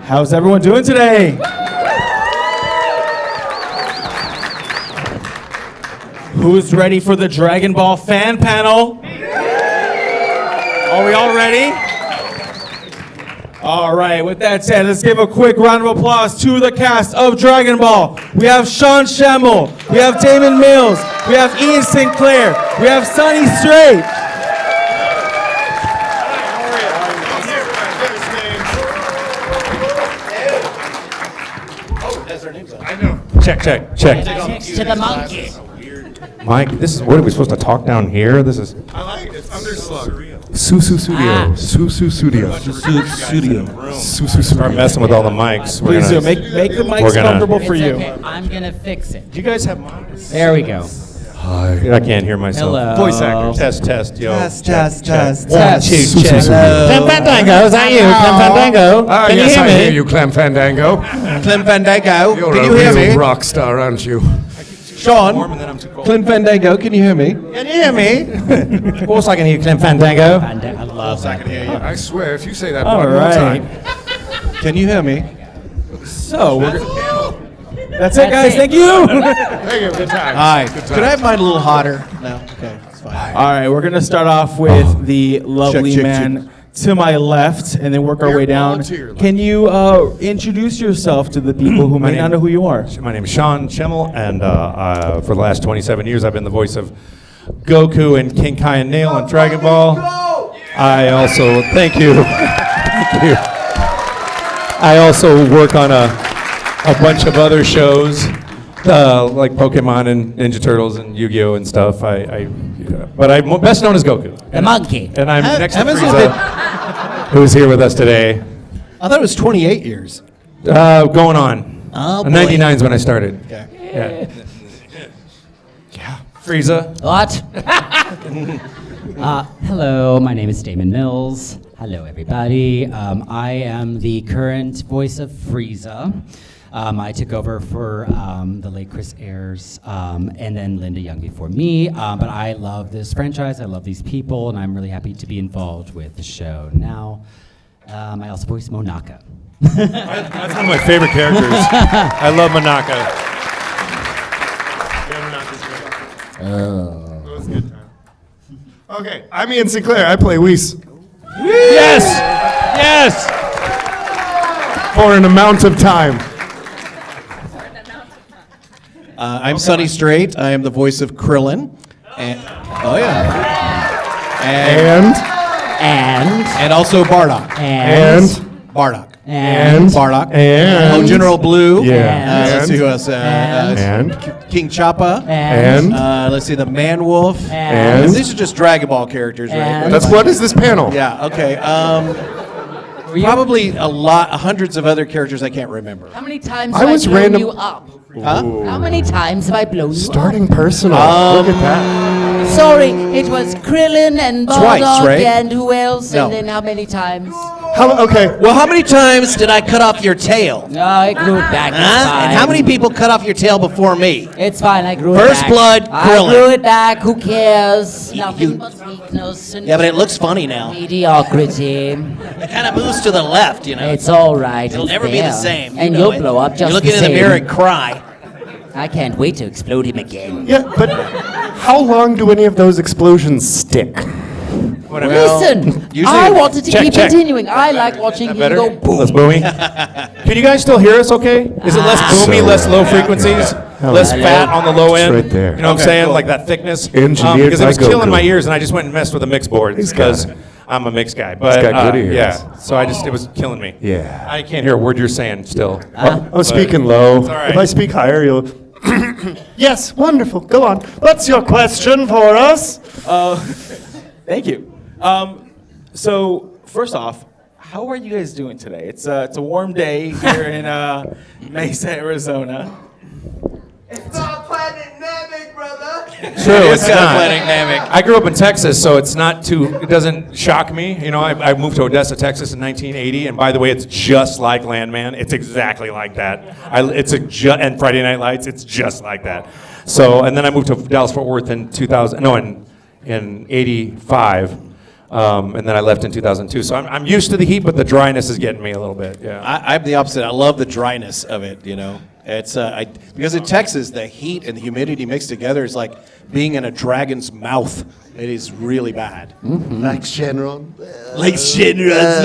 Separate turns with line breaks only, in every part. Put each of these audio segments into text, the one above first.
How's everyone doing today? Who's ready for the Dragon Ball fan panel? Are we all ready? All right, with that said, let's give a quick round of applause to the cast of Dragon Ball. We have Sean Schemmel, we have Daman Mills, we have Sinclair, we have Sonny Strait.
Check.
Next to the monkey.
Mike, this is, what are we supposed to talk down here? This is
I like it. It's underslug.
Susu Studio.
Ah.
Susu Studio. Start messing with all the mics. We're
Please do,
gonna-
make the
We're
mics
gonna-
comfortable for
It's
you.
okay. I'm gonna fix it.
Do you guys have mics?
There we go.
I can't hear myself.
Hello.
Voice actors. Test, yo.
Test.
Test.
Clem Fandango, is that you? Clem Fandango? Can
yes,
you
I
hear
hear
me?
you, Clem Fandango.
Clem Fandango,
You're
can
a
you hear
real
me?
rock star, aren't you?
Sean, Clem Fandango, can you hear me?
Can you hear me? Of course I can hear you, Clem Fandango.
I love that.
I swear, if you say that
All
one more
right.
time.
Can you hear me? So, that's it,
That's
guys.
it.
Thank you.
Thank you. Good time.
Hi.
Good
Could I have mine a little hotter? No. Okay, it's fine. All right, we're gonna start off with the lovely
check.
man to my left, and then work our way down.
to your left.
Can you introduce yourself to the people who may not know who you are?
My name is Sean Schemmel, and for the last 27 years, I've been the voice of Goku and King Kai and Nail on Dragon Ball. I also, thank you. Thank you. I also work on a bunch of other shows, like Pokemon and Ninja Turtles and Yu-Gi-Oh! And stuff. But I'm best known as Goku.
The monkey.
And I'm next to
Haven't you
Frieza, who's here with us today.
I thought it was 28 years.
Going on.
Oh, boy.
99 is when I started.
Okay.
Yeah. Frieza.
What? Hello, my name is Daman Mills. Hello, everybody. I am the current voice of Frieza. I took over for the late Chris Ayers and then Linda Young before me. But I love this franchise. I love these people, and I'm really happy to be involved with the show now. I also voice Monaka.
That's one of my favorite characters. I love Monaka.
That was a good time. Okay, I'm Sinclair. I play Whis.
Yes! Yes!
For an amount of time.
I'm Sonny Strait. I am the voice of Krillin. And, oh yeah. And also Bardock.
And
Bardock.
And
Bardock.
And
Oh, General Blue.
Yeah.
Let's see who else.
And
King Choppa.
And
Let's see, the Man Wolf.
And
These are just Dragon Ball characters, right?
And-
that's what is this panel?
Yeah. Okay. Probably hundreds of other characters I can't remember.
How many times
I
have I
was
blown
random-
you up?
Huh?
How many times have I blown you
Starting personal. Look at that.
up? Sorry, it was Krillin and
Twice,
Bardock
right?
and who else?
No.
And then how many times?
Okay.
Well, how many times did I cut off your tail?
No, I grew it back. It's
Huh?
fine.
And how many people cut off your tail before me?
It's fine. I grew it
First
back.
blood,
I
Krillin.
grew it back. Who cares?
Nothing but weakness and
Yeah, but it looks funny now.
Mediocrity.
It kind of moves to the left, you know.
It's all right.
It'll
it's
never be the
there.
same. You
And
know
you'll
it.
blow up just
You look
the
into the
same.
mirror and cry.
I can't wait to explode him again.
Yeah, but how long do any of those explosions stick?
Listen,
usually-
I wanted to
Check,
keep
check.
continuing. I like watching him
Better?
go boom.
Less boomy? Can you guys still hear us okay? Is it less boomy,
So
less low
right.
frequencies,
Hell
less
yeah.
fat on the low
It's
end?
right there.
You know what I'm
Okay,
saying?
cool.
Like that thickness?
Engineered
Because it was
by
killing
Goku.
my ears, and I just went and messed with the mix boards
He's
because
got it.
I'm a mix guy. But
got good ears.
yeah, so it was killing me.
Yeah.
I can't hear a word you're saying still.
I'm speaking low.
all right.
If I speak higher, you'll. Yes, wonderful. Go on. What's your question for us?
Thank you. So first off, how are you guys doing today? It's a warm day here in Mesa, Arizona.
It's not Planet Namek, brother.
True, it's
kinda
not.
dynamic.
I grew up in Texas, so it's not too. It doesn't shock me. You know, I moved to Odessa, Texas, in 1980, and by the way, it's just like Landman. It's exactly like that. And Friday Night Lights. It's just like that. So, and then I moved to Dallas Fort Worth in 2000. No, in '85. And then I left in 2002. So I'm used to the heat, but the dryness is getting me a little bit. Yeah.
I'm the opposite. I love the dryness of it. You know, it's because in Texas the heat and the humidity mixed together is like being in a dragon's mouth. It is really bad.
Like General.
Like Shinra's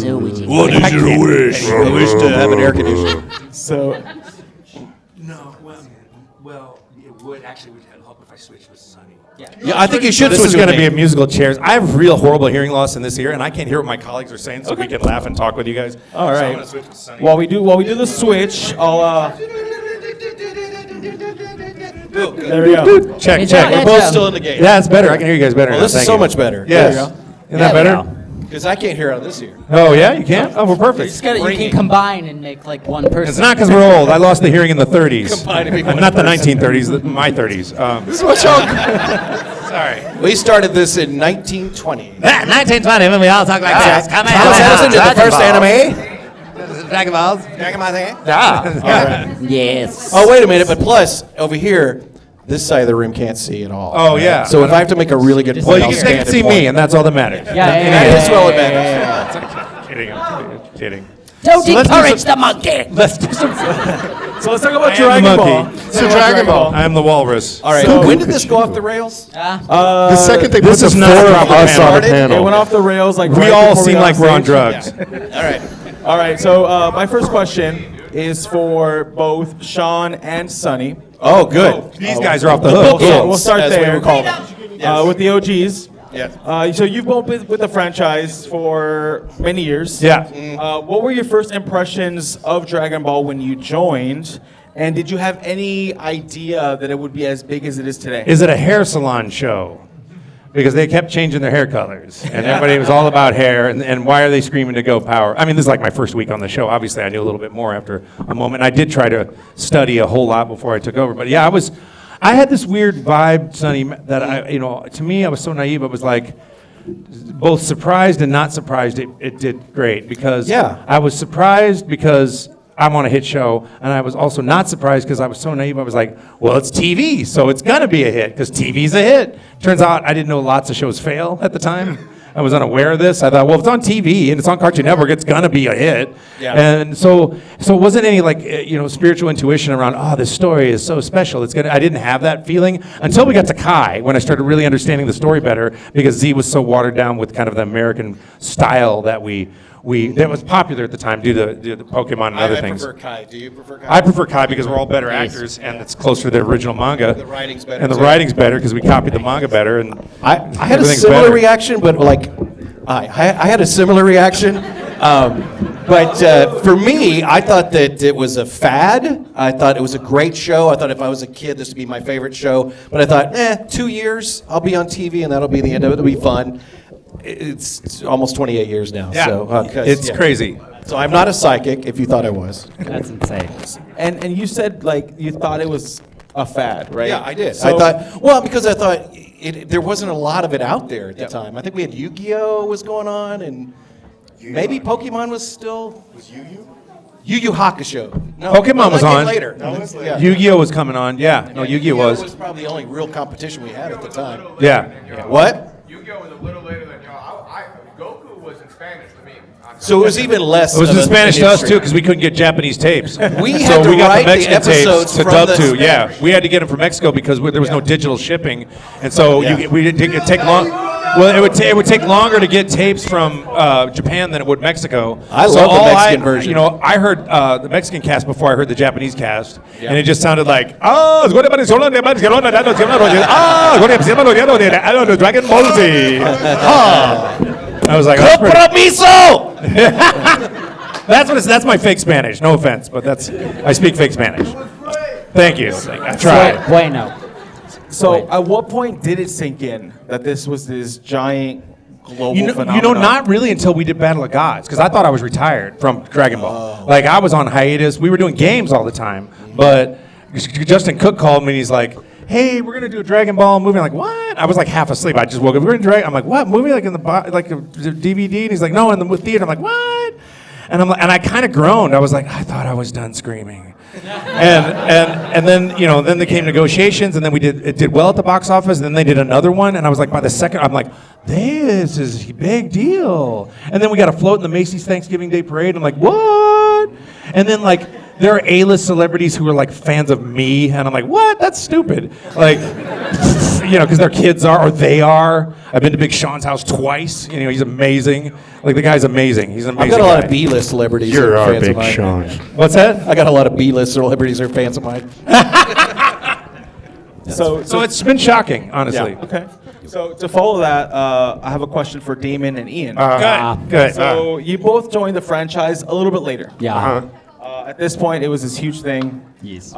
So would you?
What is your wish? I wish to have an air conditioner.
So,
No, well, it would actually help if I switched with Sonny.
Yeah, I think you should.
This
switch
is going to
with
be a
me.
musical chairs. I have real horrible hearing loss in this ear, and I can't hear what my colleagues are saying, so we can laugh and talk with you guys.
all
So I'm
right.
gonna switch with Sonny.
While we do the switch, I'll. There we go.
Check,
It's
check.
not
We're
yet.
both
Yeah.
still in the game.
Yeah, it's better. I can hear you guys better
Well,
now.
this is
Thank
so
you.
much better.
Yes.
There you
Isn't that
There we
better?
go.
Because I can't hear out of this ear.
Oh, yeah? You can? Oh, we're perfect.
You can combine and make like one person.
It's not because we're old. I lost the hearing in the 30s.
Combine to make one
Not the
person.
1930s, my 30s.
This is what y'all.
Sorry.
We started this in 1920.
1920 when we all talk like this. Come
Thomas Edison did the first anime.
Dragon Balls.
Yes.
Oh, wait a minute. But plus, over here, this side of the room can't see at all.
Oh, yeah.
So if I have to make a really good
Well,
point,
you
I'll
can
stand
see
and
me,
point.
and that's all that matters.
Yeah, yeah,
That
yeah,
is well advantage.
Kidding. I'm kidding.
Don't
let's do
encourage the monkey.
Let's do some.
So let's talk about
I am
Dragon
the
Ball.
monkey.
So Dragon Ball.
I am the walrus.
All right.
So-
when did this go off the rails?
The second they
this
put
is
the
not
four
a
of
proper
us on
panel.
the
It
panel.
went off the rails like
We
right
all
before
seem
got
like we're on
stage.
drugs.
All right.
All right, so my first question is for both Sean and Sonny.
Oh, good.
These guys are off the hook.
Yeah, we'll start
As we
there
would call them.
with the OGs.
Yes.
So you've both been with the franchise for many years.
Yeah.
What were your first impressions of Dragon Ball when you joined? And did you have any idea that it would be as big as it is today?
Is it a hair salon show? Because they kept changing their hair colors, and everybody was all about hair, and why are they screaming to go power? I mean, this is like my first week on the show. Obviously, I knew a little bit more after a moment. I did try to study a whole lot before I took over, but yeah, I had this weird vibe, Sonny, that to me, I was so naive. I was like, both surprised and not surprised. It did great because
Yeah.
I was surprised because I'm on a hit show, and I was also not surprised because I was so naive. I was like, well, it's TV, so it's gonna be a hit because TV's a hit. Turns out I didn't know lots of shows fail at the time. I was unaware of this. I thought, well, if it's on TV and it's on Cartoon Network, it's gonna be a hit.
Yeah.
And so it wasn't any spiritual intuition around, oh, this story is so special. I didn't have that feeling until we got to Kai, when I started really understanding the story better, because Z was so watered down with kind of the American style that that was popular at the time due to the Pokemon and other things.
I prefer Kai. Do you prefer Kai?
I prefer Kai because we're all better actors, and it's closer to the original manga.
The writing's better,
And the
too.
writing's better because we copied the manga better. And
I had a
everything's
similar
better.
reaction, but I had a similar reaction. But for me, I thought that it was a fad. I thought it was a great show. I thought if I was a kid, this would be my favorite show. But I thought, 2 years, I'll be on TV, and that'll be the end of it. It'll be fun. It's almost 28 years now.
Yeah,
So,
it's crazy.
So I'm not a psychic, if you thought I was.
That's insane.
And you said you thought it was a fad, right?
Yeah, I did.
So,
I thought, because I thought there wasn't a lot of it out there at the time. I think we had Yu-Gi-Oh! Was going on, and maybe Pokemon was still. Was Yu-Yu? Yu-Yu Hakusho. No,
Pokemon was
that came
on.
later. Yeah.
Yu-Gi-Oh was coming on. Yeah, no, Yu-Gi-Oh was.
was probably the only real competition we had at the time.
Yeah.
What?
Yu-Gi-Oh was a little later than y'all. Goku was in Spanish to me.
So it was even less.
It was
of
in
an
Spanish to us
industry.
too because we couldn't get Japanese tapes.
We
so
had to
we got
write
the
the
Mexican
episodes
tapes to
from
dub
the
to. Yeah,
Spanish.
we had to get them from Mexico because there was no digital shipping, and so
Yeah.
we didn't take long. Well, it would take longer to get tapes from Japan than it would Mexico.
I
So
love the
all
Mexican version.
I heard the Mexican cast before I heard the Japanese cast, and it just sounded like Dragon Ball Z. I was like, that's pretty-
Compromiso!
that's my fake Spanish. No offense, but I speak fake Spanish. Thank you. I tried.
Bueno.
So at what point did it sink in that this was this giant global phenomenon?
You know, not really until we did Battle of Gods, because I thought I was retired from Dragon Ball. Like, I was on hiatus. We were doing games all the time, but Justin Cook called me, and he's like, hey, we're gonna do a Dragon Ball movie. I'm like, what? I was like half asleep. I just woke up. We're gonna Dragon. I'm like, what movie? Like in the like a DVD? And he's like, no, in the theater. I'm like, what? And I kind of groaned. I was like, I thought I was done screaming. And then then there came negotiations, and then it did well at the box office. And then they did another one, and I was like, by the second, I'm like, this is a big deal. And then we got a float in the Macy's Thanksgiving Day Parade. I'm like, what? And then like there are A-list celebrities who are like fans of me, and I'm like, what? That's stupid. Like, because their kids are or they are. I've been to Big Sean's house twice. He's amazing. Like the guy's amazing. He's an amazing.
I've got a lot
guy.
of B-list celebrities.
You're
who are
our
fans of
Big
mine.
Sean.
What's that?
I got a lot of B-list celebrities who are fans of mine.
So
It's been shocking, honestly.
okay. So to follow that, I have a question for Damon and Ian.
Good.
So you both joined the franchise a little bit later.
Yeah.
At this point, it was this huge thing.
Yes.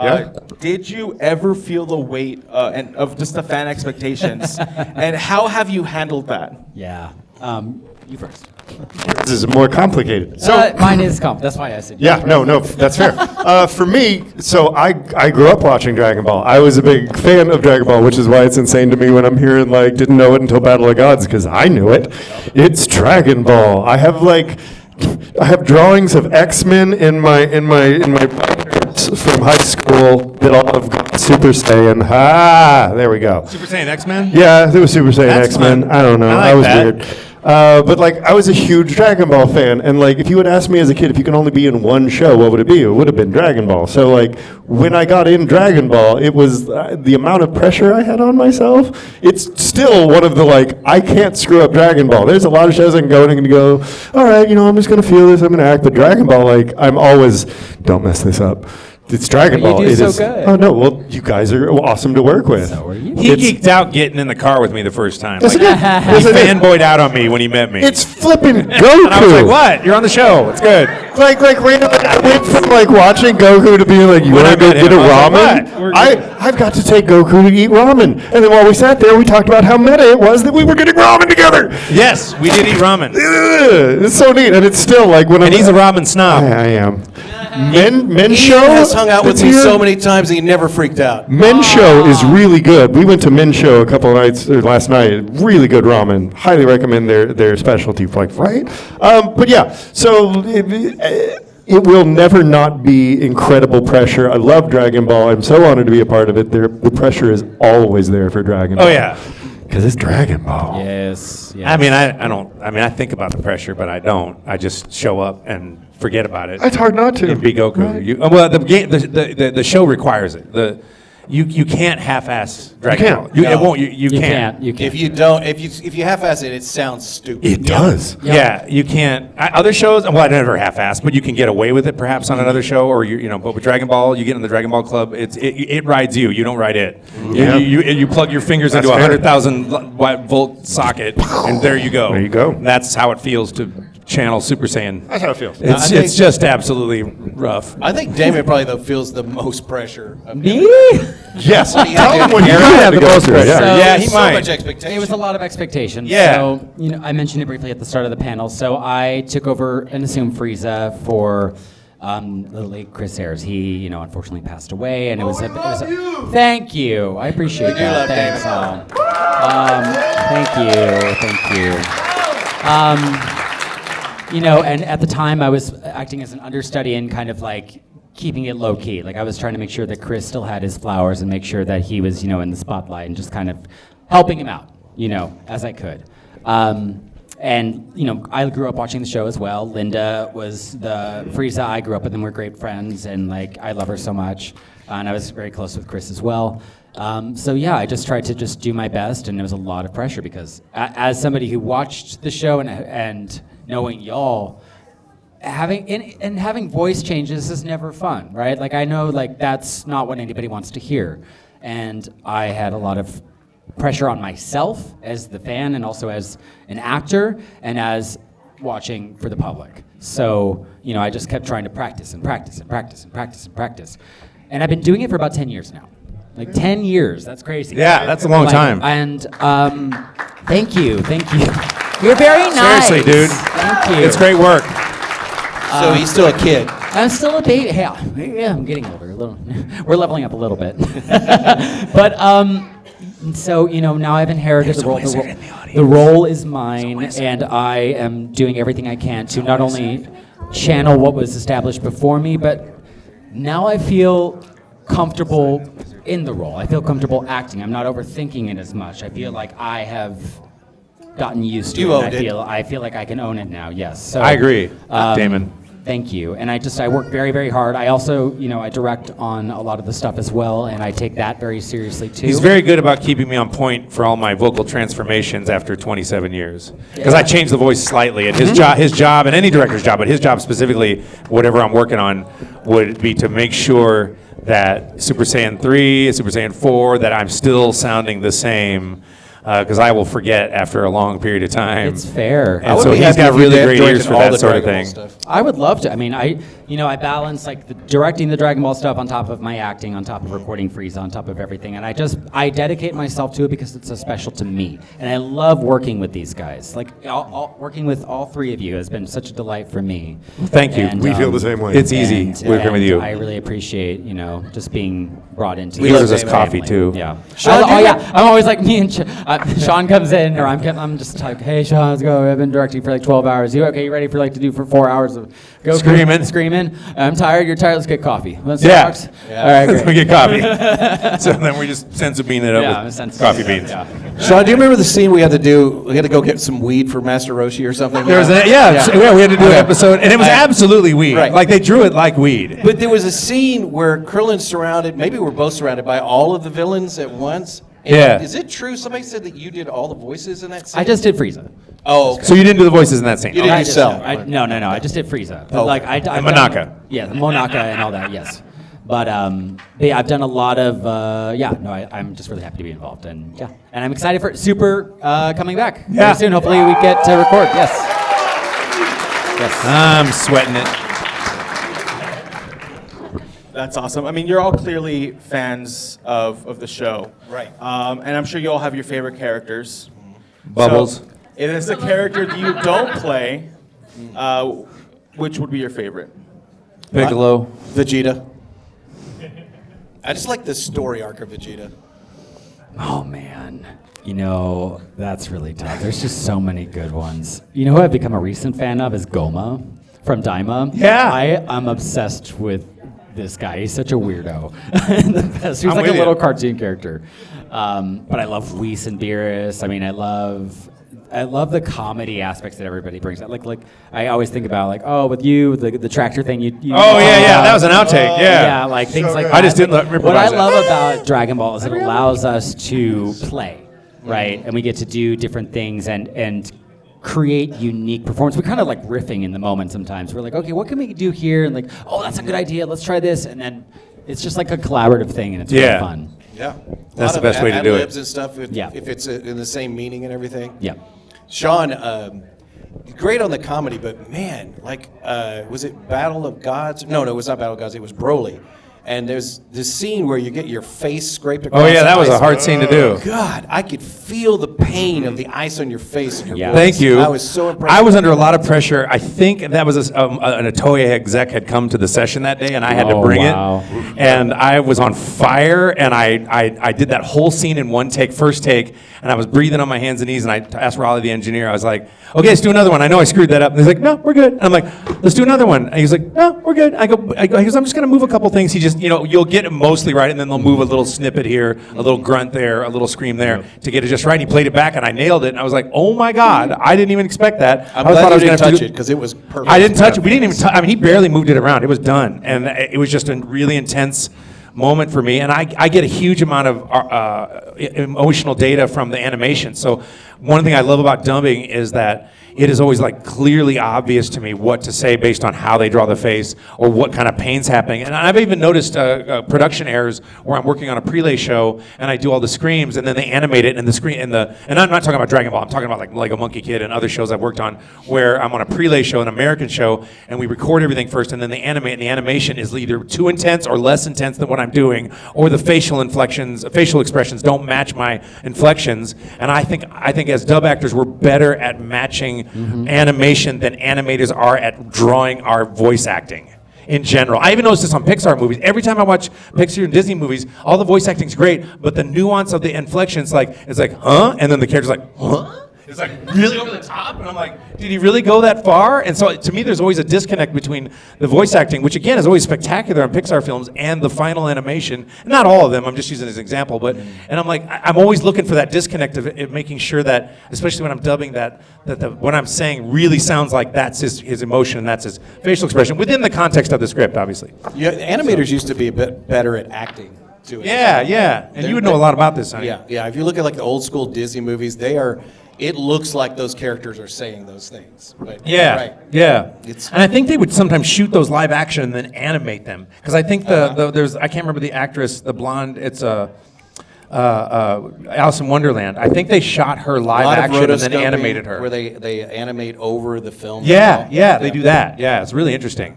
Did you ever feel the weight of just the fan expectations, and how have you handled that?
Yeah. You first.
This is more complicated. So,
Mine is That's why I said.
yeah, no, that's fair. For me, so I grew up watching Dragon Ball. I was a big fan of Dragon Ball, which is why it's insane to me when I'm hearing like didn't know it until Battle of Gods, because I knew it. It's Dragon Ball. I have drawings of X-Men in my binders from high school that all have got Super Saiyan. There we go.
Super Saiyan X-Men?
Yeah, it was Super Saiyan
That's
X-Men.
fun.
I don't know.
I like
I was
that.
weird. But like, I was a huge Dragon Ball fan, and like, if you had asked me as a kid if you could only be in one show, what would it be? It would have been Dragon Ball. So like, when I got in Dragon Ball, it was the amount of pressure I had on myself. It's still one of the like, I can't screw up Dragon Ball. There's a lot of shows I can go and I can go, all right, I'm just gonna feel this, I'm gonna act. But Dragon Ball, like, I'm always, don't mess this up. It's Dragon
But you
Ball.
do
It
so
is-
good.
Oh no, well, you guys are awesome to work with.
So are you.
He
It's-
geeked out getting in the car with me the first time.
Yes,
Like,
it is.
he
Yes, it is.
fanboyed out on me when he met me.
It's flipping Goku.
and I was like, what? You're on the show. It's good.
Like randomly, I went from like watching Goku to being like, you
When
want
I
to go
met
get a
him, I was
ramen?
like, what?
I've got to take Goku to eat ramen. And then while we sat there, we talked about how meta it was that we were getting ramen together.
Yes, we did eat ramen.
Ugh, it's so neat, and it's still like when
And he's a ramen snob.
I am. Men
Ian
show
has hung out with
that's
me
here?
so many times that he never freaked out.
Men show is really good. We went to Men show a couple of nights or last night. Really good ramen. Highly recommend their specialty. Like right, but yeah. So it will never not be incredible pressure. I love Dragon Ball. I'm so honored to be a part of it. The pressure is always there for Dragon Ball.
Oh, yeah.
Because it's Dragon Ball.
Yes.
I mean, I don't. I mean, I think about the pressure, but I don't. I just show up and forget about it.
It's hard not to.
And be Goku.
Right.
Well, the show requires it. You can't half-ass Dragon
can't.
Ball. It won't. You
You
can't.
can't. You can't.
If you half-ass it, it sounds stupid.
It does.
Yeah, you can't. Other shows, well, I never half-ass, but you can get away with it perhaps on another show, or but with Dragon Ball, you get in the Dragon Ball Club. It rides you. You don't ride it.
Yeah.
You plug your fingers
That's
into a
fair.
100,000 volt socket, and there you go.
There you go.
That's how it feels to channel Super Saiyan.
That's how it feels.
It's just absolutely rough.
I think Damon probably though feels the most pressure.
Me?
Yes.
Tell him
what you
have the most pressure.
Yeah.
Yeah, he
so
might.
much expectation.
It was a lot of expectation.
Yeah.
So, I mentioned it briefly at the start of the panel. So I took over and assumed Frieza for the late Chris Ayres. He, unfortunately passed away, and it was Thank you. I appreciate
do
that.
love
Thanks,
David.
Thank you. And at the time I was acting as an understudy and kind of like keeping it low key. Like I was trying to make sure that Chris still had his flowers and make sure that he was, in the spotlight and just kind of helping him out, as I could. And I grew up watching the show as well. Linda was the Frieza I grew up with, and we're great friends, and like I love her so much. And I was very close with Chris as well. So yeah, I just tried to just do my best, and it was a lot of pressure because as somebody who watched the show and knowing y'all, having voice changes is never fun, right? Like I know like that's not what anybody wants to hear, and I had a lot of pressure on myself as the fan and also as an actor and as watching for the public. So I just kept trying to practice and practice and practice and practice and practice, and I've been doing it for about 10 years now. Like 10 years, that's crazy.
Yeah, that's a long time.
And thank you. You're very nice.
Seriously, dude.
Thank you.
It's great work.
So he's still a kid.
I'm still a baby. Yeah, I'm getting older a little. We're leveling up a little bit. But so now I've inherited the role. The role is mine, and I am doing everything I can to not only channel what was established before me, but now I feel comfortable in the role. I feel comfortable acting. I'm not overthinking it as much. I feel like I have gotten used to
You
it.
owned it.
I feel like I can own it now. Yes. So,
I agree, Damon.
Thank you. And I work very, very hard. I also, I direct on a lot of the stuff as well, and I take that very seriously too.
He's very good about keeping me on point for all my vocal transformations after 27 years. Because I changed the voice slightly, and his job, and any director's job, but his job specifically, whatever I'm working on, would be to make sure that Super Saiyan 3, Super Saiyan 4, that I'm still sounding the same. Because I will forget after a long period of time.
It's fair.
And so he's got really great ears for that sort of thing.
I would love to. I mean, I balance like directing the Dragon Ball stuff on top of my acting, on top of recording Frieza, on top of everything, and I dedicate myself to it because it's so special to me, and I love working with these guys. Like working with all three of you has been such a delight for me.
Thank you.
And,
We feel the same way.
It's easy working with you.
I really appreciate just being brought into.
He
this
loves us
family.
coffee too.
Yeah. I'm always like me and Sean comes in, or I'm just like, hey Sean, let's go. I've been directing for like 12 hours. You okay? You ready for to do for 4 hours of Goku screaming? I'm tired. You're tired. Let's get coffee. Let's
Yeah.
All right, great.
we get coffee. So then we just sense of bean it up with coffee beans.
Yeah.
Sean, do you remember the scene we had to do? We had to go get some weed for Master Roshi or something.
There was we had to do an episode, and it was absolutely weed.
Right.
Like they drew it like weed.
But there was a scene where Krillin's surrounded, maybe we're both surrounded by all of the villains at once. And
Yeah.
Is it true? Somebody said that you did all the voices in that scene?
I just did Frieza.
Oh, okay.
So you didn't do the voices in that scene.
You didn't
I
do
just-
Cell.
No. I just did Frieza. But
Oh.
I've done-
Monaka.
Yeah, the Monaka and all that. Yes. But yeah, I've done a lot of I'm just really happy to be involved, and I'm excited for Super coming back very soon. Hopefully we get to record. Yes.
I'm sweating it.
That's awesome. I mean, you're all clearly fans of the show.
Right.
And I'm sure you all have your favorite characters.
Bubbles.
So, if it's a character that you don't play, which would be your favorite?
Piccolo.
Vegeta. I just like the story arc of Vegeta.
Oh man, that's really tough. There's just so many good ones. Who I've become a recent fan of is Goma from Daima.
Yeah.
I'm obsessed with this guy. He's such a weirdo. The best. He's
I'm
like a
with
little
you.
cartoon character. But I love Whis and Beerus. I mean, I love the comedy aspects that everybody brings out. Like I always think about with you, the tractor thing. You
Oh yeah, that was an outtake.
yeah, like things like that.
I just didn't
But
improvise
what I
that.
love about Dragon Ball is it allows us to play, right? And we get to do different things and create unique performance. We're kind of like riffing in the moment sometimes. We're like, okay, what can we do here? And like, oh, that's a good idea. Let's try this. And then it's just like a collaborative thing, and it's really fun.
Yeah.
That's the best way to do it.
Ad-libs and stuff, if
Yeah.
it's in the same meaning and everything.
Yeah.
Sean, great on the comedy, but man, was it Battle of Gods? No, it was not Battle of Gods. It was Broly. And there's this scene where you get your face scraped across.
Oh yeah, that
the
was a
ice.
hard scene to do.
God, I could feel the pain of the ice on your face. And your
Yeah.
voice.
Thank you.
I was so impressed.
I was under a lot of pressure. I think that was an Atoya exec had come to the session that day, and I had to
Oh,
bring
wow.
it. And I was on fire, and I did that whole scene in one take, first take, and I was breathing on my hands and knees. And I asked Raleigh, the engineer, I was like, "Okay, let's do another one. I know I screwed that up." And he's like, "No, we're good." And I'm like, "Let's do another one." And he's like, "No, we're good." I go, he goes, "I'm just gonna move a couple things." He just, you'll get it mostly right, and then they'll move a little snippet here, a little grunt there, a little scream there to get it just right. And he played it back, and I nailed it. And I was like, "Oh my God, I didn't even expect that."
I'm
I
glad
thought I
you
was
didn't
gonna have
touch
to
it because it was perfect.
I didn't touch it. We didn't even. I mean, he barely moved it around. It was done, and it was just a really intense moment for me. And I get a huge amount of emotional data from the animation. So one thing I love about dubbing is that it is always clearly obvious to me what to say based on how they draw the face or what kind of pain's happening. And I've even noticed production errors where I'm working on a prelay show and I do all the screams and then they animate it and the screen and I'm not talking about Dragon Ball. I'm talking about Lego Monkey Kid and other shows I've worked on where I'm on a prelay show, an American show, and we record everything first and then they animate. And the animation is either too intense or less intense than what I'm doing, or the facial expressions don't match my inflections. And I think as dub actors, we're better at matching animation than animators are at drawing our voice acting in general. I even noticed this on Pixar movies. Every time I watch Pixar and Disney movies, all the voice acting's great, but the nuance of the inflections, it's like, huh? And then the character's like, huh? It's like really over the top, and I'm like, did he really go that far? And so to me, there's always a disconnect between the voice acting, which again is always spectacular in Pixar films, and the final animation. Not all of them. I'm just using as an example, but and I'm like, I'm always looking for that disconnect of making sure that, especially when I'm dubbing, that what I'm saying really sounds like that's his emotion and that's his facial expression within the context of the script, obviously.
Yeah, animators used to be a bit better at acting too.
Yeah. And you would know a lot about this, Sonny.
Yeah. If you look at like the old school Disney movies, it looks like those characters are saying those things. But,
Yeah,
right.
yeah.
It's-
And I think they would sometimes shoot those live action and then animate them. Because I think there's, I can't remember the actress, the blonde, it's Alice in Wonderland. I think they shot her
A
live
lot of
action and then
rotoscoping
animated her.
where they animate over the film.
Yeah, they do that. Yeah, it's really interesting.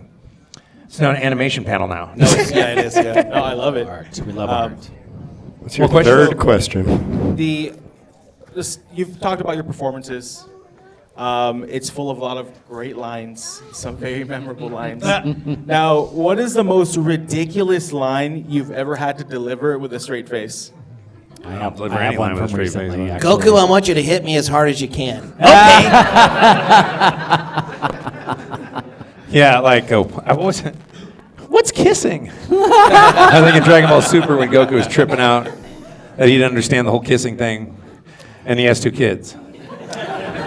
It's now an animation panel now.
No, it is. Yeah.
No, I love it.
Art. We love art.
What's your
More questions?
third question?
You've talked about your performances. It's full of a lot of great lines, some very memorable lines. Now, what is the most ridiculous line you've ever had to deliver with a straight face?
I have,
deliver
I have
any
one
line with a
from
straight face,
recently,
huh?
actually.
Goku, I want you to hit me as hard as you can.
Yeah, like, what's kissing? I think in Dragon Ball Super when Goku was tripping out that he didn't understand the whole kissing thing, and he has 2 kids.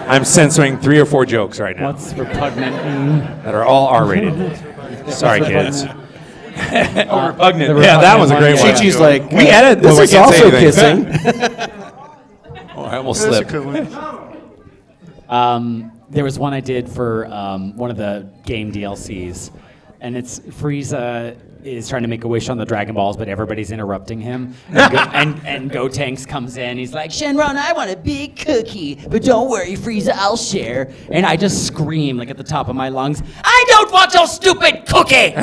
I'm censoring 3 or 4 jokes right now
What's repugnant?
that are all R-rated. Sorry, kids. Repugnant.
The
Yeah, that was a great
repugnant
one.
Chi-Chi's like,
We edit.
this
well, we
is
can't say
also
anything.
kissing.
Oh, I almost slipped.
There was one I did for one of the game DLCs, and it's Frieza is trying to make a wish on the Dragon Balls, but everybody's interrupting him. And Gotenks comes in. He's like, Shenron, I want a big cookie, but don't worry, Frieza, I'll share. And I just scream like at the top of my lungs, I don't want your stupid cookie!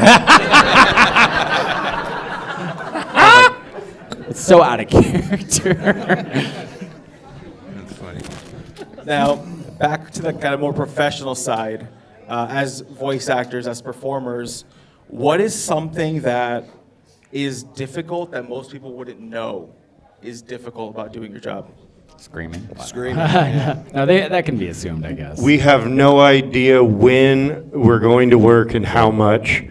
It's so out of character.
That's funny.
Now, back to the kind of more professional side, as voice actors, as performers, what is something that is difficult that most people wouldn't know is difficult about doing your job?
Screaming.
Screaming.
No, that can be assumed, I guess.
We have no idea when we're going to work and how much.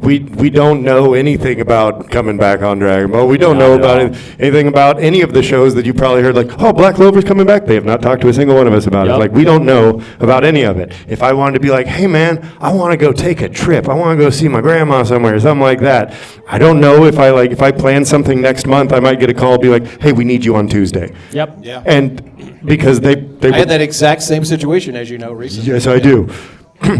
We don't know anything about coming back on Dragon Ball. We don't know about anything about any of the shows that you probably heard, like, oh, Black Clover's coming back. They have not talked to a single one of us about it.
Yep.
Like, we don't know about any of it. If I wanted to be like, hey, man, I want to go take a trip. I want to go see my grandma somewhere, or something like that. I don't know if I plan something next month, I might get a call, be like, hey, we need you on Tuesday.
Yep.
Yeah.
And because they
I had that exact same situation, as you know, recently.
Yes, I do.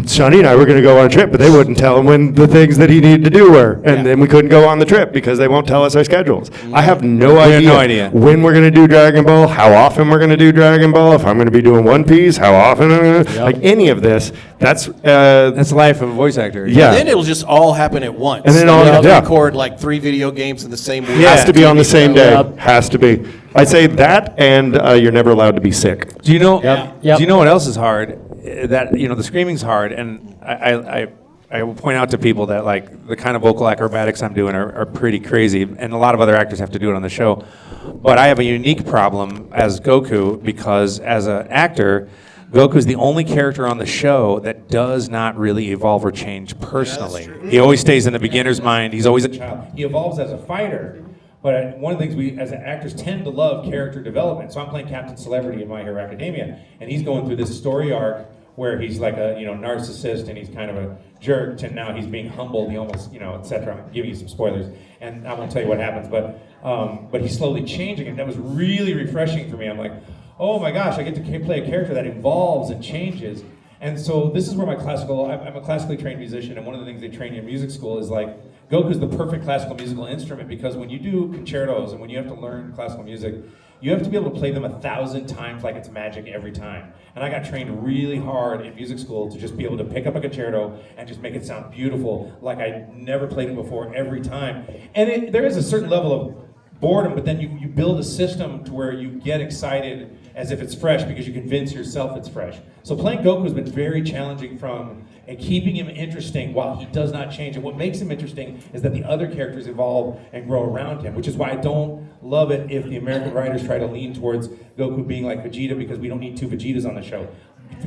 Sonny and I were going to go on a trip, but they wouldn't tell him when the things that he needed to do were. And then we couldn't go on the trip because they won't tell us our schedules. I have no idea when we're going to do Dragon Ball, how often we're going to do Dragon Ball, if I'm going to be doing One Piece, how often I'm going to, like any of this. That's
That's the life of a voice actor.
yeah.
Then it'll just all happen at once.
And then all-
You'll
yeah.
record like 3 video games in the same week.
Has to be on the same day.
Yep.
Has to be. I'd say that, and you're never allowed to be sick.
Do you know?
Yep.
Do you know what else is hard? That the screaming's hard, and I will point out to people that like the kind of vocal acrobatics I'm doing are pretty crazy, and a lot of other actors have to do it on the show. But I have a unique problem as Goku because as an actor, Goku's the only character on the show that does not really evolve or change personally. He always stays in the beginner's mind. He's always a child. He evolves as a fighter. But one of the things we, as actors, tend to love character development. So I'm playing Captain Celebrity in My Hero Academia, and he's going through this story arc where he's like a narcissist and he's kind of a jerk, to now he's being humbled. He almost etc. I'm giving you some spoilers, and I won't tell you what happens. But he's slowly changing, and that was really refreshing for me. I'm like, oh my gosh, I get to play a character that evolves and changes. And so this is where I'm a classically trained musician, and one of the things they train you in music school is like, Goku's the perfect classical musical instrument because when you do concertos and when you have to learn classical music, you have to be able to play them 1,000 times like it's magic every time. And I got trained really hard in music school to just be able to pick up a concerto and just make it sound beautiful like I never played it before every time. And there is a certain level of boredom, but then you build a system to where you get excited as if it's fresh because you convince yourself it's fresh. So playing Goku has been very challenging from and keeping him interesting while he does not change. And what makes him interesting is that the other characters evolve and grow around him, which is why I don't love it if the American writers try to lean towards Goku being like Vegeta, because we don't need two Vegetas on the show.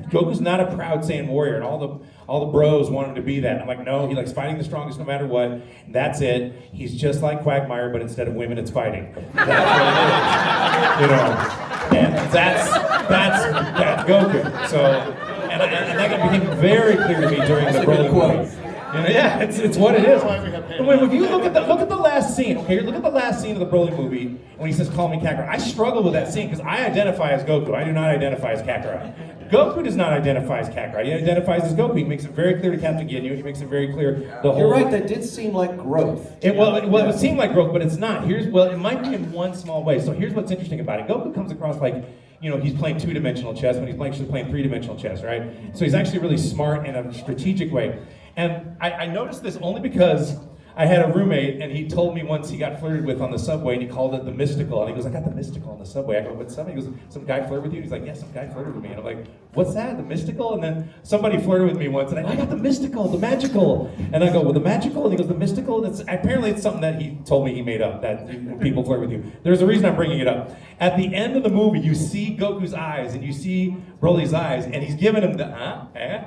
Goku's not a proud Saiyan warrior, and all the bros want him to be that. And I'm like, no, he likes fighting the strongest no matter what. That's it. He's just like Quagmire, but instead of women, it's fighting. That's what it is. You know, and that's Goku. So, and that became very clear to me during the Broly movie. You know, yeah, it's what it is. But if you look at the last scene, okay, look at the last scene of the Broly movie when he says, "Call me Kakarot." I struggle with that scene because I identify as Goku. I do not identify as Kakarot. Goku does not identify as Kakarot. He identifies as Goku. He makes it very clear to Captain Ginyu. He makes it very clear the whole.
You're right. That did seem like growth.
It would seem like growth, but it's not. It might be in one small way. So here's what's interesting about it. Goku comes across like, you know, he's playing two-dimensional chess when he's actually playing three-dimensional chess, right? So he's actually really smart in a strategic way. And I noticed this only because I had a roommate, and he told me once he got flirted with on the subway, and he called it the mystical. And he goes, "I got the mystical on the subway." I go, "What's up?" He goes, "Some guy flirted with you?" He's like, "Yeah, some guy flirted with me." And I'm like, "What's that? The mystical?" And then somebody flirted with me once, and I got the mystical, the magical. And I go, "Well, the magical?" And he goes, "The mystical?" And apparently it's something that he told me he made up, that when people flirt with you. There's a reason I'm bringing it up. At the end of the movie, you see Goku's eyes, and you see Broly's eyes, and he's giving him the,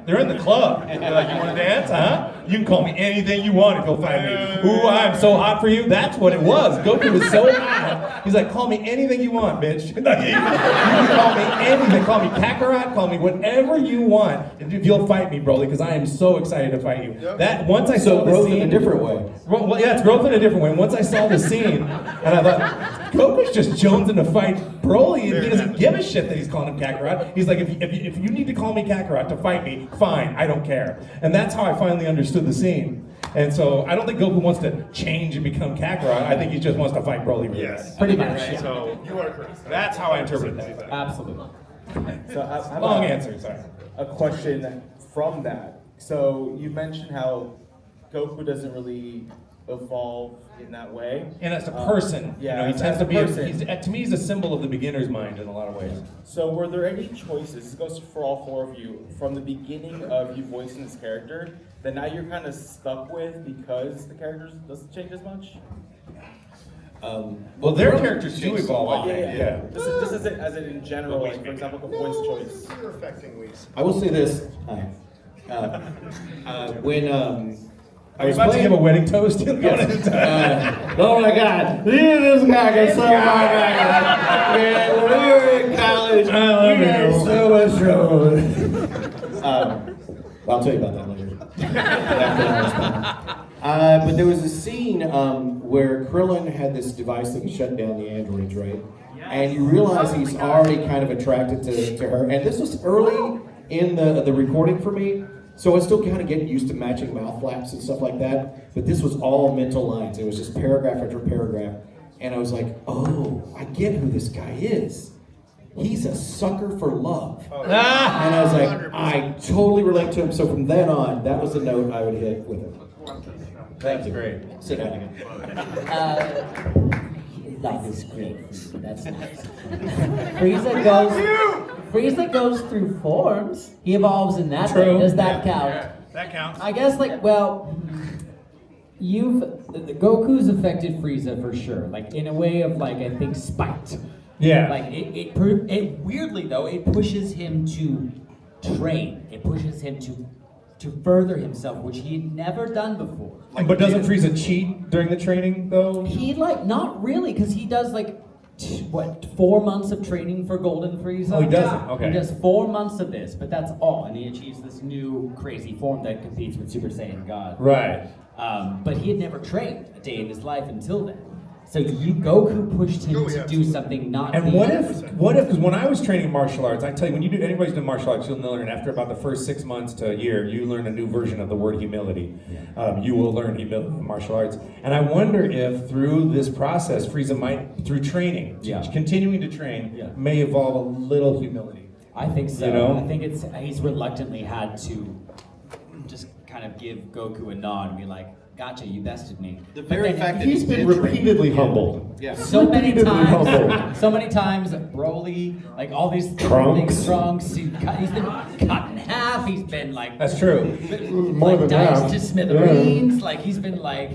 They're in the club. They're like, "You want to dance, huh? You can call me anything you want if you'll find me. Ooh, I'm so hot for you." That's what it was. Goku was so hot. He's like, "Call me anything you want, bitch. You can call me anything. Call me Kakarot. Call me whatever you want if you'll fight me, Broly, because I am so excited to fight you." That once I saw the
growth
scene,
in a different way.
Well, yeah, it's growth in a different way. Once I saw the scene, and I thought, Goku's just jonesing to fight Broly, and he doesn't give a shit that he's calling him Kakarot. He's like, if you need to call me Kakarot to fight me, fine, I don't care. And that's how I finally understood the scene. And so I don't think Goku wants to change and become Kakarot. I think he just wants to fight Broly really bad.
Pretty much, yeah.
So you are correct.
That's how I interpret that.
Absolutely.
So I have
Long answer, sorry.
a question from that. So you mentioned how Goku doesn't really evolve in that way.
And as a person,
yeah,
you know, he
as
tends
a
to be,
person.
to me, he's a symbol of the beginner's mind in a lot of ways.
So were there any choices, this goes for all four of you, from the beginning of you voicing this character, that now you're kind of stuck with because the character doesn't change as much?
Well, their characters do evolve, I think.
Yeah. Just as it in general, like, for example, a voice choice.
You're affecting Whis.
I will say this. When I was
about to
playing,
give a wedding toast.
oh my God! Look at this guy gets so when we were in college, we had so much trouble. I'll tell you about that later. But there was a scene where Krillin had this device that can shut down the androids, right? And you realize he's already kind of attracted to her. And this was early in the recording for me. So I was still kind of getting used to matching mouth flaps and stuff like that, but this was all mental lines. It was just paragraph after paragraph, and I was like, oh, I get who this guy is. He's a sucker for love. And I was like, I totally relate to him. So from then on, that was the note I would hit with him.
That's great.
Sit down again.
Life is great. That's nice. Frieza goes through forms. He evolves in that way. Does that count?
Yeah, that counts.
I guess, like, well, Goku's affected Frieza for sure. Like, in a way of, like, I think spite.
Yeah.
Like, it weirdly though, it pushes him to train. It pushes him to further himself, which he had never done before.
But doesn't Frieza cheat during the training, though?
He, like, not really, because he does, like, 4 months of training for Golden Frieza?
Oh, he doesn't? Okay.
He does 4 months of this, but that's all, and he achieves this new crazy form that competes with Super Saiyan God.
Right.
But he had never trained a day in his life until then. So Goku pushed him to do something not.
And what if, because when I was training martial arts, I tell you, when anybody's done martial arts, you'll learn after about the first 6 months to a year, you learn a new version of the word humility. Yeah. You will learn humility in martial arts. And I wonder if through this process, Frieza might, through training, continuing to train, may evolve a little humility.
I think so.
You know?
I think he's reluctantly had to just kind of give Goku a nod and be like, gotcha, you bested me.
The very fact that
He's been repeatedly humbled.
Yeah.
So many
Repeatedly humbled.
times, Broly, like all these
Trunks.
Trunks. He's been cut in half. He's been like
That's true.
More
like
than
diced
that.
to smithereens. Like he's been like,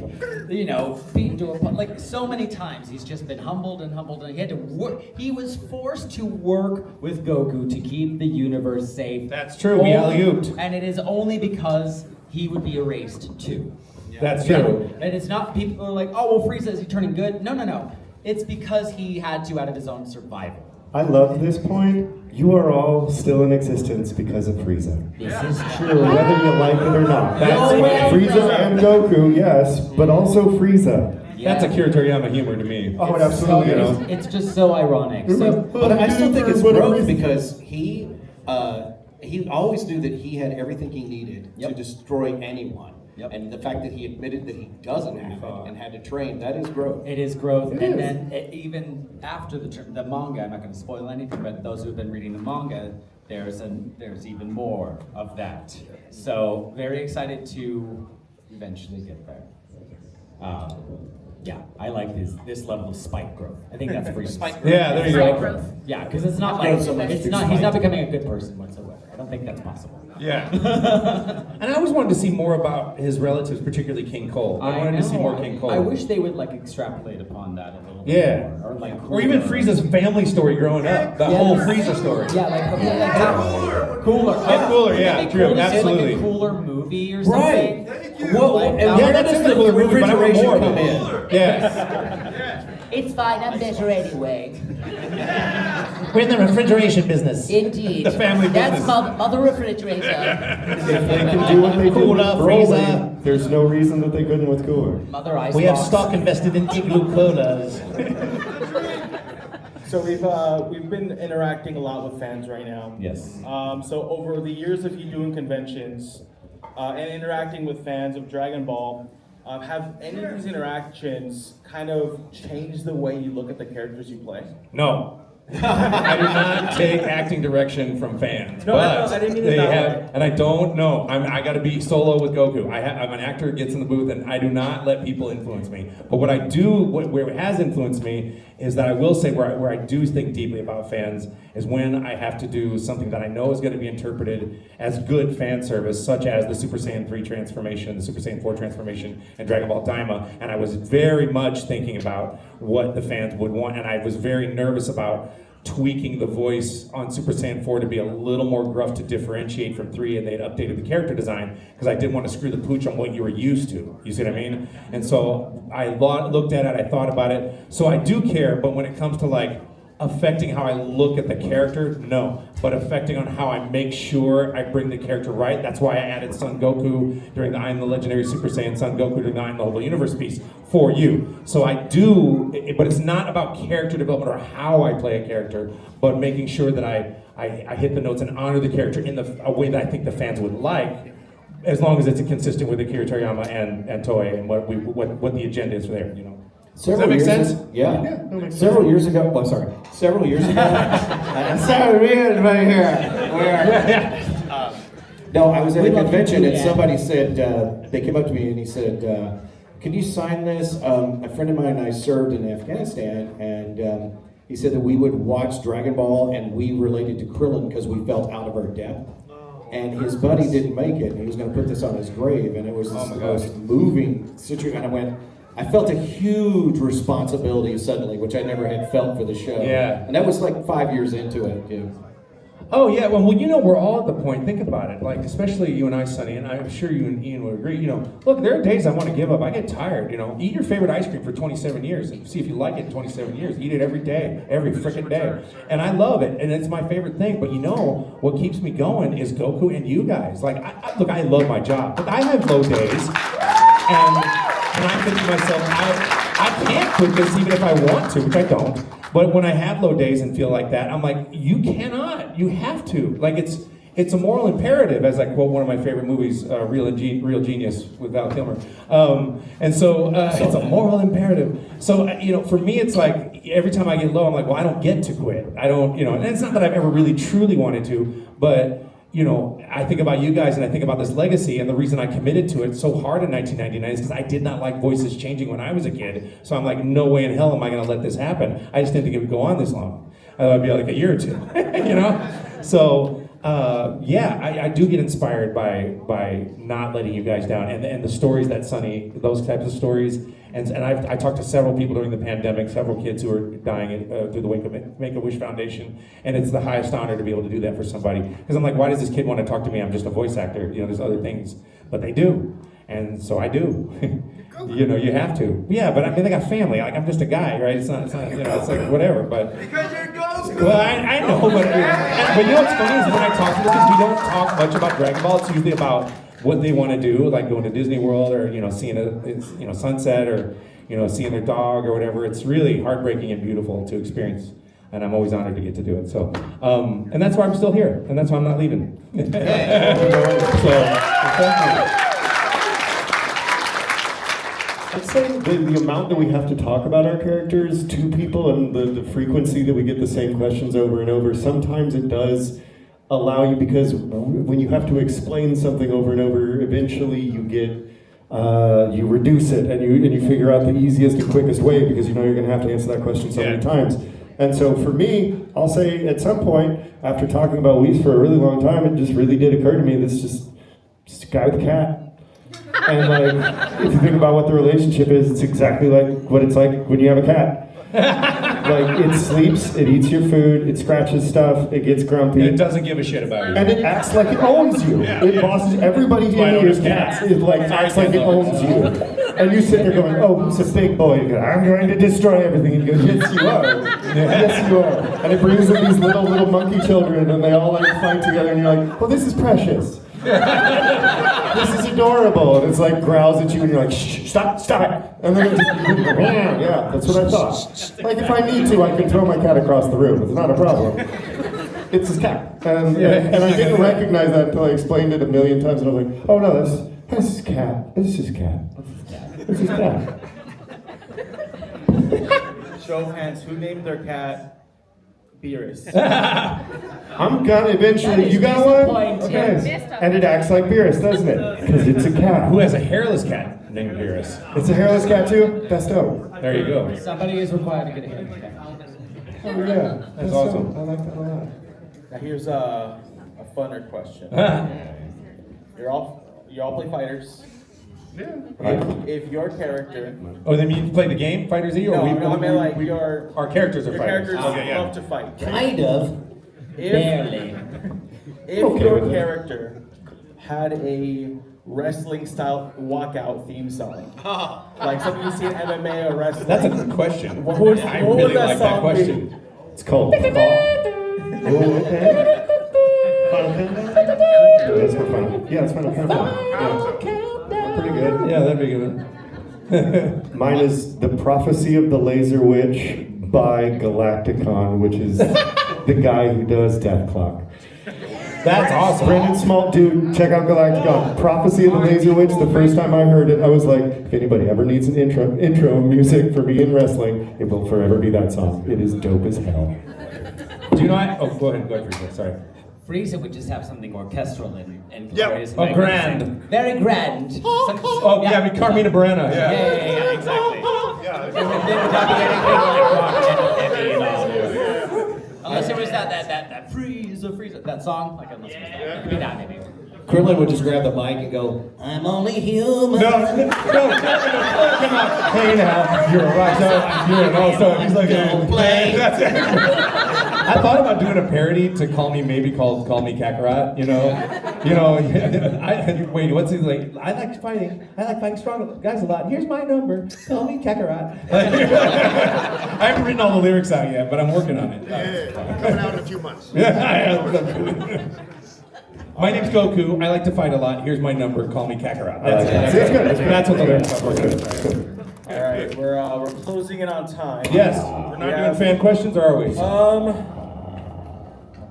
beaten to a pulp. Like so many times, he's just been humbled and humbled, and he had to work. He was forced to work with Goku to keep the universe safe.
That's true, we alley-ooped.
And it is only because he would be erased too.
That's true.
And it's not people are like, oh well, Frieza is he turning good? No. It's because he had to out of his own survival.
I love this point. You are all still in existence because of Frieza.
This is true.
Whether you like it or not. That's
No way.
Frieza and Goku, yes, but also Frieza.
That's Akira Toriyama humor to me.
Oh, it absolutely is.
It's just so ironic. So
But I still think it's growth because he always knew that he had everything he needed to destroy anyone.
Yep.
And the fact that he admitted that he doesn't have it and had to train, that is growth.
it is growth, and then even after the manga, I'm not going to spoil anything, but those who've been reading the manga, there's even more of that. So very excited to eventually get there. Yeah, I like this level of spike growth. I think that's pretty spike growth.
Yeah, there you
Spike
go.
growth. Yeah, because it's not
Growth
like
so much
it's
through
not. He's not
spike.
becoming a good person whatsoever. I don't think that's possible.
Yeah. And I always wanted to see more about his relatives, particularly King Cole. I wanted to see more King Cole.
I wish they would like extrapolate upon that a little
Yeah.
bit more. Or like
Or even
cooler.
Frieza's family story growing up. The whole Frieza story.
Yeah, like cooler.
Oh, cooler, yeah,
It'd be
true,
cool to see,
absolutely.
like a cooler movie or
Right.
something.
Well,
Like,
and
yeah,
where
that's
does
in the
the
cooler movie, but I want
refrigeration
more of
come
it.
in?
Yes.
It's fine, I'm better anyway.
We're in the refrigeration business.
Indeed.
The family
That's
business.
mother refrigerator.
If they can do what they do with
Cooler,
Broly,
Frieza.
there's no reason that they couldn't with Cooler.
Mother Ice
We have
Box.
stock invested in Igloo Colas.
So we've been interacting a lot with fans right now.
Yes.
So over the years of you doing conventions and interacting with fans of Dragon Ball, have any of these interactions kind of changed the way you look at the characters you play?
No. I do not take acting direction from fans.
No,
but
I didn't mean it
they
that
have,
way.
and I don't know. I got to be solo with Goku. I'm an actor who gets in the booth, and I do not let people influence me. But what I do, where it has influenced me, is that I will say where I do think deeply about fans is when I have to do something that I know is going to be interpreted as good fan service, such as the Super Saiyan 3 transformation, the Super Saiyan 4 transformation, and Dragon Ball Daima. And I was very much thinking about what the fans would want, and I was very nervous about tweaking the voice on Super Saiyan 4 to be a little more gruff to differentiate from 3, and they'd updated the character design because I didn't want to screw the pooch on what you were used to. You see what I mean? And so I looked at it, I thought about it. So I do care, but when it comes to like affecting how I look at the character, no. But affecting on how I make sure I bring the character right. That's why I added Son Goku during the I Am the Legendary Super Saiyan Son Goku during the I Am the Whole Universe piece for you. So I do, but it's not about character development or how I play a character, but making sure that I hit the notes and honor the character in a way that I think the fans would like, as long as it's consistent with Akira Toriyama and Toei and what the agenda is there, you know.
Several
make
years
sense?
Yeah. Several years ago. Oh, sorry. Several years ago. Several years right here. No, I was at a convention and somebody said they came up to me and he said, "Can you sign this?" A friend of mine and I served in Afghanistan, and he said that we would watch Dragon Ball and we related to Krillin because we felt out of our depth. And his buddy didn't make it, and he was going to put this on his grave, and it was the most moving situation. And I felt a huge responsibility suddenly, which I never had felt for the show.
Yeah.
And that was like 5 years into it. Yeah.
Oh yeah, well you know we're all at the point. Think about it, like especially you and I, Sonny, and I'm sure you and Ian would agree. You know, look, there are days I want to give up. I get tired. You know, eat your favorite ice cream for 27 years and see if you like it in 27 years. Eat it every day, every freaking day, and I love it, and it's my favorite thing. But you know what keeps me going is Goku and you guys. Like, look, I love my job, but I have low days, and I think to myself, I can't quit this even if I want to, which I don't. But when I have low days and feel like that, I'm like, you cannot. You have to. Like, it's a moral imperative, as I quote one of my favorite movies, Real Genius with Val Kilmer. And so it's a moral imperative. So, you know, for me, it's like every time I get low, I'm like, well, I don't get to quit. I don't, you know, and it's not that I've ever really truly wanted to, but you know, I think about you guys and I think about this legacy, and the reason I committed to it so hard in 1999 is because I did not like voices changing when I was a kid. So I'm like, no way in hell am I going to let this happen. I just didn't think it would go on this long. I thought it'd be like a year or two, you know? So, I do get inspired by not letting you guys down, and the stories that Sonny, those types of stories. And I talked to several people during the pandemic, several kids who are dying through the Make-A-Wish Foundation, and it's the highest honor to be able to do that for somebody. Because I'm like, why does this kid want to talk to me? I'm just a voice actor. You know, there's other things, but they do, and so I do. You know, you have to. Yeah, but I mean, they got family. Like, I'm just a guy, right? It's not. You know, it's like whatever. But
Because you're Goku!
well, I know, but you know what's funny is when I talk to them, because we don't talk much about Dragon Ball. It's usually about what they want to do, like going to Disney World, or you know, seeing a sunset, or you know, seeing their dog or whatever. It's really heartbreaking and beautiful to experience, and I'm always honored to get to do it. So, and that's why I'm still here, and that's why I'm not leaving. So, thank you.
I'd say the amount that we have to talk about our characters to people, and the frequency that we get the same questions over and over, sometimes it does allow you, because when you have to explain something over and over, eventually you get, you reduce it, and you figure out the easiest and quickest way, because you know you're going to have to answer that question so many times. And so for me, I'll say at some point, after talking about Whis for a really long time, it just really did occur to me, this just a guy with a cat. And like, if you think about what the relationship is, it's exactly like what it's like when you have a cat. Like, it sleeps, it eats your food, it scratches stuff, it gets grumpy.
It doesn't give a shit about you.
And it acts like it owns you. It bosses everybody in your cats. It like acts like it owns you. And you sit there going, oh, he's a big boy. You go, I'm going to destroy everything. And you go, yes, you are. Yes, you are. And it brings in these little monkey children, and they all like fight together, and you're like, oh, this is precious. This is adorable. And it's like growls at you, and you're like, shh, stop it. And then it just, yeah, that's what I thought. Like, if I need to, I can throw my cat across the room. It's not a problem. It's his cat. And I didn't recognize that until I explained it a million times, and I was like, oh no, that's his cat. This is his cat. This is his cat.
Show of hands, who named their cat Beerus?
I'm gonna eventually. You got one? Okay. And it acts like Beerus, doesn't it? Because it's a cat.
Who has a hairless cat named Beerus?
It's a hairless cat too? That's dope.
There you go.
Somebody is required to get a haircut.
Oh yeah.
That's awesome.
I like that a lot.
Now here's a funner question. You all play fighters.
Yeah.
If your character,
Oh, then you play the game, Fighter Z, or
no,
we?
I mean like your
Our characters are
your
fighters.
characters
Okay, yeah.
love to fight. Right?
Kind of. Barely.
If
Okay
your
with that.
character had a wrestling style walkout theme song, like something you see in MMA or wrestling,
That's a good question.
What would-
I
what would
really
that
like that
song be?
question.
It's called Fall. Oh, okay. Final Countdown? Yeah, that's more fun. Yeah, it's Final Countdown. Yeah. Pretty good.
Yeah, that'd be a good one.
Mine is The Prophecy of the Laser Witch by Galacticon, which is the guy who does Death Clock.
That's awesome.
Brendan Small, dude, check out Galacticon. Prophecy of the Laser Witch, the first time I heard it, I was like, if anybody ever needs an intro music for me in wrestling, it will forever be that song. It is dope as hell.
Do you know I? Oh, go ahead, Frieza. Sorry.
Frieza would just have something orchestral and
Yep.
glorious.
Oh, grand.
Very grand.
Oh, yeah, I mean Carmina Burana.
Yeah, exactly. Unless it was that Frieza, that song, like unless it was that. It could be that maybe.
Krillin would just grab the mic and go, I'm only human.
No, come on. Hey now, you're a rock star. You're an all-star. He's like,
Don't play.
That's it. I thought about doing a parody to Call Me Maybe called Call Me Kakarot, you know. Wait, what's his like? I like fighting strong guys a lot. Here's my number. Call me Kakarot. I haven't written all the lyrics out yet, but I'm working on it.
Coming out in a few months.
My name's Goku. I like to fight a lot. Here's my number. Call me Kakarot. That's what the lyrics are. We're good.
All right, we're closing in on time.
Yes. We're not doing fan questions, or are we?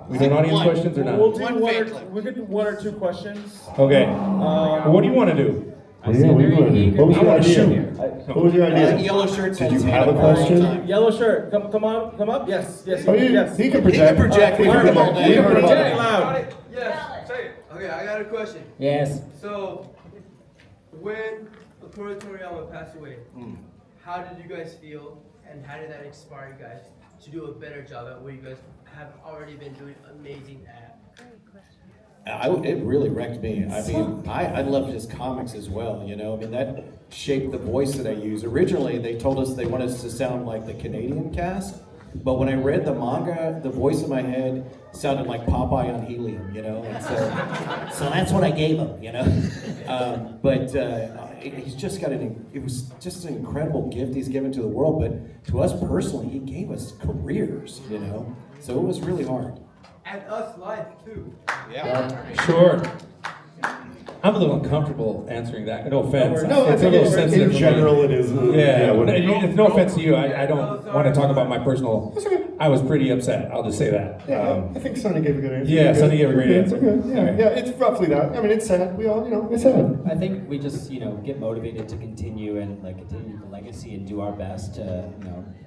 We doing audience questions or
We'll
not?
we could do one or two questions.
Okay. What do you want to do?
What do you want to do? What was your
wanna
idea?
shoot.
What was your idea?
Yellow shirts.
Did you have a question?
Yellow shirt, come up. Yes.
Oh,
Yes.
he can project.
project.
We
We
heard
heard
him all
him all
day.
day.
We heard him all
Project
day.
loud.
Yes. got a question.
Yes.
So, when Akira Toriyama passed away, how did you guys feel, and how did that inspire you guys to do a better job at what you guys have already been doing amazing at?
It really wrecked me. I mean, I loved his comics as well, you know? I mean, that shaped the voice that I use. Originally, they told us they wanted us to sound like the Canadian cast, but when I read the manga, the voice in my head sounded like Popeye on helium, you know? And so that's what I gave him, you know? But he's just got it was just an incredible gift he's given to the world, but to us personally, he gave us careers, you know? So it was really hard.
And us live too.
Sure. I'm a little uncomfortable answering that. No offense.
No, I
it's a
think
little sensitive.
in
for me.
general it is.
It's no offense to you. I don't want to talk about my personal. I was pretty upset. I'll just say that.
I think Sonny gave a good answer.
Yeah, Sonny gave a great answer.
Yeah, it's roughly that. I mean, it's sad. We all, it's sad.
I think we just, get motivated to continue and continue the legacy and do our best to,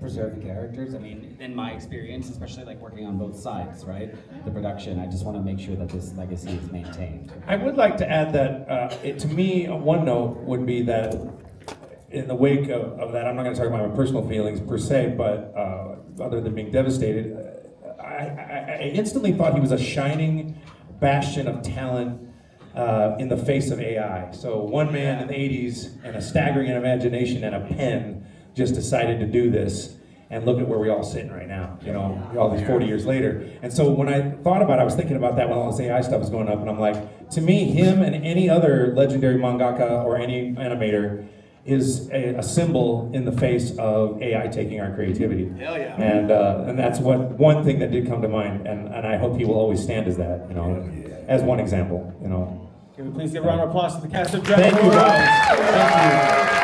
preserve the characters. I mean, in my experience, especially working on both sides, right? The production, I just want to make sure that this legacy is maintained.
I would like to add that to me, one note would be that in the wake of that, I'm not going to talk about my personal feelings per se, but other than being devastated, I instantly thought he was a shining bastion of talent in the face of AI. So one man in the 80s and a staggering imagination and a pen just decided to do this. And look at where we're all sitting right now, all these 40 years later. And so when I thought about it, I was thinking about that when all this AI stuff was going up, and I'm like, to me, him and any other legendary mangaka or any animator is a symbol in the face of AI taking our creativity.
Hell yeah.
And that's one thing that did come to mind, and I hope he will always stand as that, as one example,
Can we please give a round of applause to the cast of Dragon
Thank you,
Ball?
guys. Thank you.